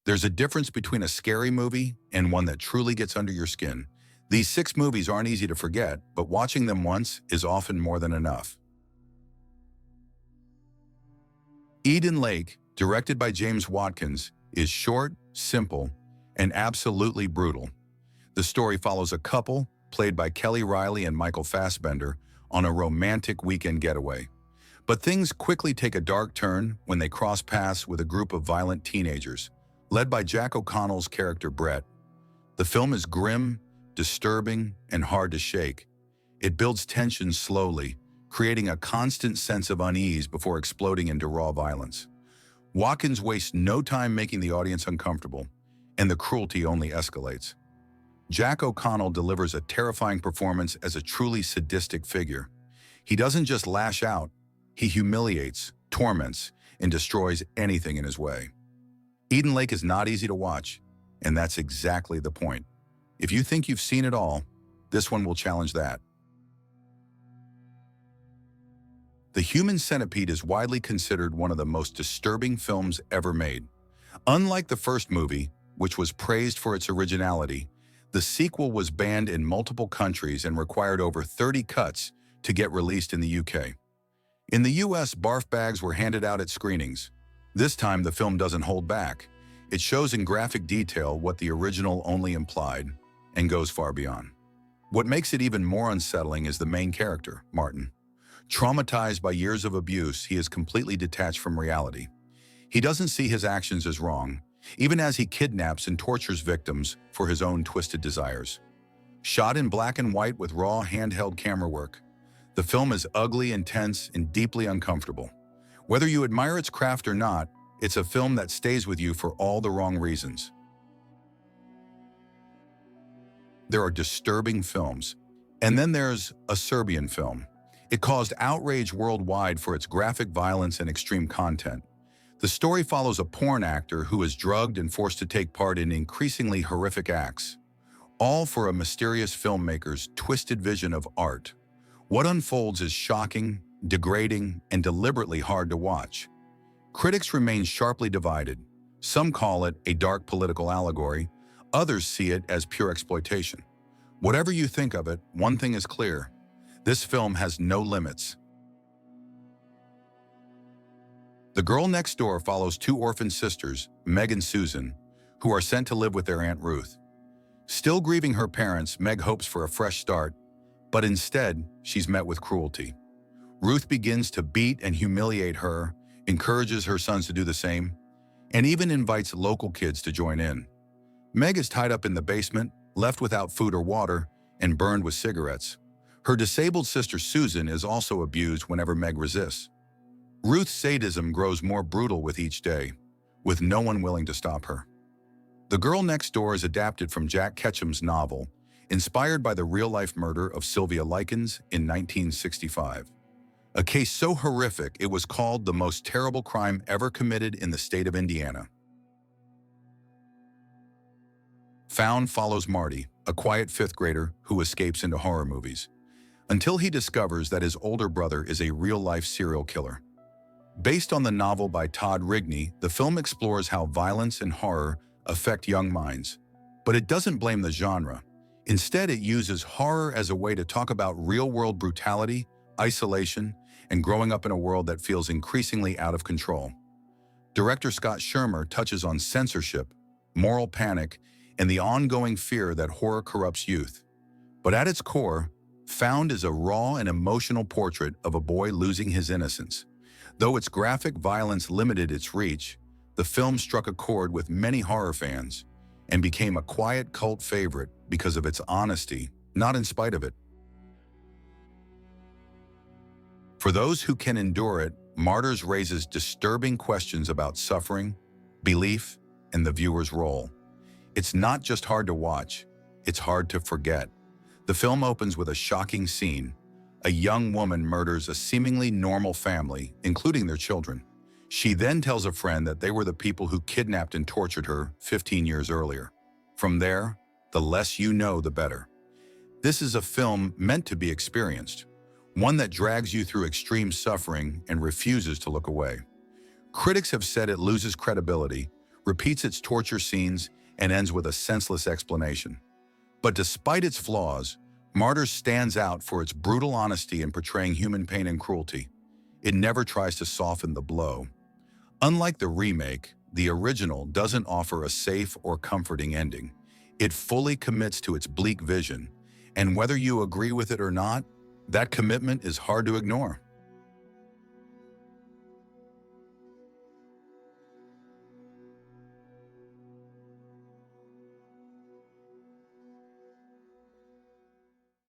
There's a difference between a scary movie and one that truly gets under your skin. These 6 movies aren't easy to forget, but watching them once is often more than enough. Eden Lake, directed by James Watkins, is short, simple, and absolutely brutal. The story follows a couple, played by Kelly Riley and Michael Fassbender, on a romantic weekend getaway. But things quickly take a dark turn when they cross paths with a group of violent teenagers, led by Jack O'Connell's character Brett. The film is grim, disturbing, and hard to shake. It builds tension slowly, creating a constant sense of unease before exploding into raw violence. Watkins wastes no time making the audience uncomfortable, and the cruelty only escalates. Jack O'Connell delivers a terrifying performance as a truly sadistic figure. He doesn't just lash out, he humiliates, torments, and destroys anything in his way. Eden Lake is not easy to watch, and that's exactly the point. If you think you've seen it all, this one will challenge that. The Human Centipede is widely considered one of the most disturbing films ever made. Unlike the first movie, which was praised for its originality, the sequel was banned in multiple countries and required over 30 cuts to get released in the UK. In the US, barf bags were handed out at screenings. This time, the film doesn't hold back. It shows in graphic detail what the original only implied, and goes far beyond. What makes it even more unsettling is the main character, Martin. Traumatized by years of abuse, he is completely detached from reality. He doesn't see his actions as wrong, even as he kidnaps and tortures victims for his own twisted desires. Shot in black and white with raw handheld camera work, the film is ugly, intense, and deeply uncomfortable. Whether you admire its craft or not, it's a film that stays with you for all the wrong reasons. There are disturbing films, and then there's a Serbian film. It caused outrage worldwide for its graphic violence and extreme content. The story follows a porn actor who is drugged and forced to take part in increasingly horrific acts, all for a mysterious filmmaker's twisted vision of art. What unfolds is shocking, degrading, and deliberately hard to watch. Critics remain sharply divided. Some call it a dark political allegory, others see it as pure exploitation. Whatever you think of it, one thing is clear: this film has no limits. The Girl Next Door follows 2 orphan sisters, Meg and Susan, who are sent to live with their Aunt Ruth. Still grieving her parents, Meg hopes for a fresh start, but instead, she's met with cruelty. Ruth begins to beat and humiliate her, encourages her sons to do the same, and even invites local kids to join in. Meg is tied up in the basement, left without food or water, and burned with cigarettes. Her disabled sister Susan is also abused whenever Meg resists. Ruth's sadism grows more brutal with each day, with no one willing to stop her. The Girl Next Door is adapted from Jack Ketchum's novel, inspired by the real-life murder of Sylvia Likens in 1965. A case so horrific it was called the most terrible crime ever committed in the state of Indiana. Found follows Marty, a quiet 5th grader who escapes into horror movies, until he discovers that his older brother is a real-life serial killer. Based on the novel by Todd Rigney, the film explores how violence and horror affect young minds. But it doesn't blame the genre. Instead, it uses horror as a way to talk about real-world brutality, isolation, and growing up in a world that feels increasingly out of control. Director Scott Shermer touches on censorship, moral panic, and the ongoing fear that horror corrupts youth. But at its core, Found is a raw and emotional portrait of a boy losing his innocence. Though its graphic violence limited its reach, the film struck a chord with many horror fans and became a quiet cult favorite because of its honesty, not in spite of it. For those who can endure it, Martyrs raises disturbing questions about suffering, belief, and the viewer's role. It's not just hard to watch, it's hard to forget. The film opens with a shocking scene. A young woman murders a seemingly normal family, including their children. She then tells a friend that they were the people who kidnapped and tortured her 15 years earlier. From there, the less you know, the better. This is a film meant to be experienced, one that drags you through extreme suffering and refuses to look away. Critics have said it loses credibility, repeats its torture scenes, and ends with a senseless explanation. But despite its flaws, Martyrs stands out for its brutal honesty in portraying human pain and cruelty. It never tries to soften the blow. Unlike the remake, the original doesn't offer a safe or comforting ending. It fully commits to its bleak vision, and whether you agree with it or not, that commitment is hard to ignore.